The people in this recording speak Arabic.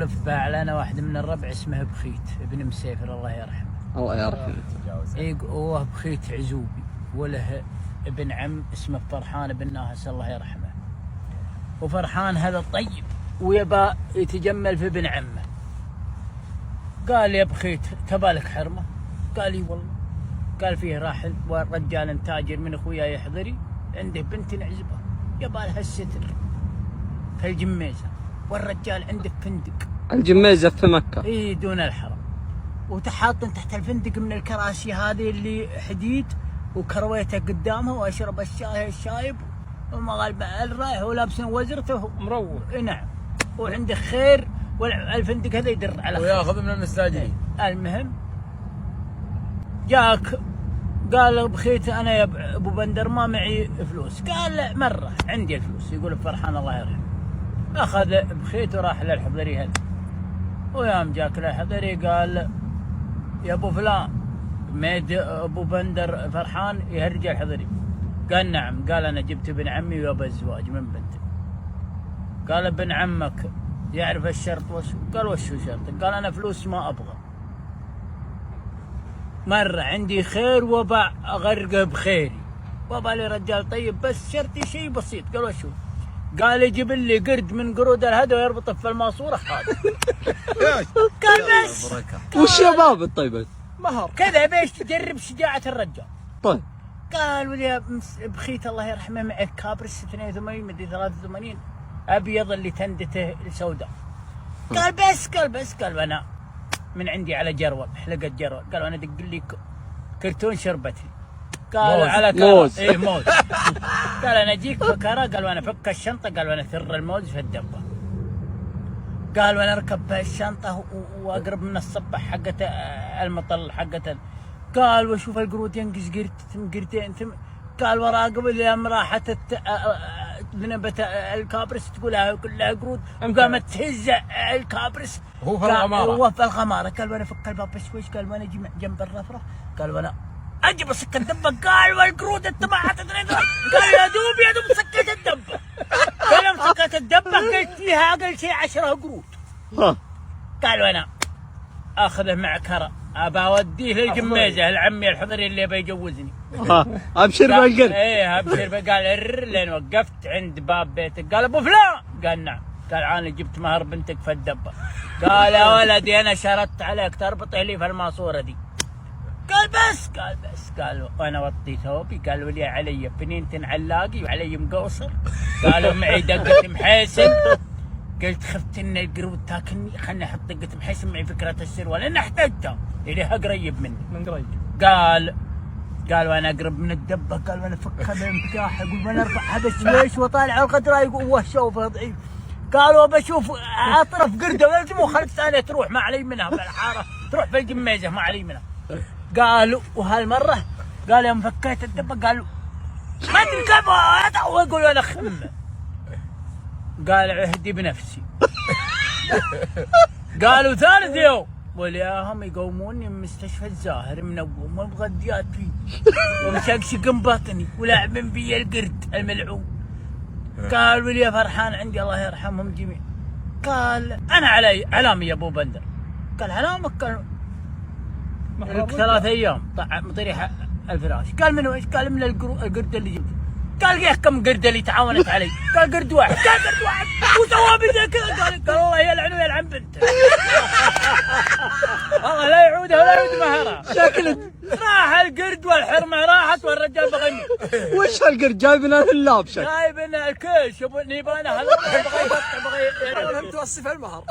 فعلنا واحد من الربع اسمه بخيت ابن مسيفر الله يرحمه. الله يرحمه. هو بخيت عزوبي، وله ابن عم اسمه فرحان بن ناهس الله يرحمه. وفرحان هذا طيب ويبى يتجمل في ابن عمه. قال يا بخيت تبالك حرمه؟ قال لي والله. قال فيه راح رجال تاجر من اخوياي يحضري، عنده بنت نعزبها يبى لها الستر في الجميزه، والرجال عنده فندق. الجميزه في مكه؟ اي دون الحرم. وتحاطن تحت الفندق من الكراسي هذه اللي حديد، وكرويته قدامها واشرب الشاي الشايب، وما قال رايح ولابس وزرته مروق. نعم. وعنده خير، والفندق هذا يدر على خير وياخذ من المستاجرين. المهم جاك قال بخيت انا يا ابو بندر ما معي فلوس. قال مره عندي الفلوس. يقول فرحان الله يرحمه اخذ بخيت وراح للحضري هذا. ويوم جاك للحضري قال يا ابو فلان ميد ابو بندر فرحان يهرج الحضري. قال نعم. قال انا جبت ابن عمي ويابا الزواج من بنتك. قال ابن عمك يعرف الشرط وشو؟ قال وشو شرطك؟ قال انا فلوس ما ابغى، مرة عندي خير وبا اغرقه بخيري، وابا لي رجال طيب بس شرطي شيء بسيط. قال وشو؟ قال يجيب لي قرد من قرود الهدى ويربطه في الماسوره هذا. قال بس والشباب الطيبة مهر كذا بيش تجرب شجاعة الرجال. طيب قال ولي بخيت الله يرحمه معه كابرس 82 مدري 83 ابيض اللي تندته السوداء. قال بس قال وانا من عندي على جرول حلقة جرول. قال وانا دق لي كرتون شربتي. قال موز. على موز. ايه موز. قال انا اجيك فكره. قال وانا فك الشنطه. قال وانا ثر الموز في الدبه. قال وانا اركب الشنطه واقرب من الصبح حقت المطل حقت. قال واشوف القرود ينقز قرتين قال وراقب اليوم راحت ذنبت الكابرس تقولها كلها قرود، وقامت تهز الكابرس هو في الغماره. هو في الغماره. قال وانا فك الباب بشويش. قال وانا اجي جنب الرفرف. قال وانا اجي بسك الدبه. قال والقرود اتبعت. قال يا دوب سكت الدبه. قال يوم سكت الدبه قلت فيها اقل شيء 10 قرود. قال وانا اخذه معكره ابى اوديه للجميزه لعمي الحضري اللي يبي يجوزني. ابشر بالقرد. ايه ابشر. قال لين وقفت عند باب بيتك. قال ابو فلان. قال نعم. قال انا جبت مهر بنتك في الدبه. قال يا ولدي انا شرطت عليك تربطه لي في الماسوره دي. قال بس قال وانا وطي ثوبي. قال ولي علي بنينتين علاقي وعلي مقوصر. قالوا معي دقه محيسن. قلت خفت ان القرود تاكلني، خلني احط دقه محيسن معي فكره السروال لان احتجتها اليها قريب مني. من قريب. قال وانا اقرب من الدبه. قال وانا افك هذا المفتاح. يقول وانا ارفع هذا الشويش واطالع القدره يقول وهشوفه ضعيف. قال وبشوف اطرف قرده ولازم وخلت ثانيه تروح ما علي منها في الحاره، تروح في الجميزه ما علي منها. قالوا وهالمره قال يوم فكيت الدبه قالوا ما ادري كيف واقول انا خمه. قال عهدي بنفسي. قالوا ثالث يوم ولياهم يقوموني من مستشفى الزاهر منوم ومغديات فيه ومشقشق بطني ولاعبين بي القرد الملعون. قال ولي فرحان عندي الله يرحمهم جميعا. قال انا علامي يا ابو بندر. قال علامك؟ قال 3 ايام مطريح الفراش. قال من ايش؟ قال من القرد اللي جبته. قال يا كم قرد اللي تعاونت علي؟ قال قرد واحد. قال قرد واحد وسوى بي زي كذا. قال الله يلعنه ويلعن بنته. والله لا يعودها ولا يعود مهرها. شكلك راح القرد والحرمه راحت والرجال بغني. وش هالقرد جايبنا اللاب شكل؟ جايبنا الكيش يبغى نيبانه هذا بغى يبطل بغى توصف المهر.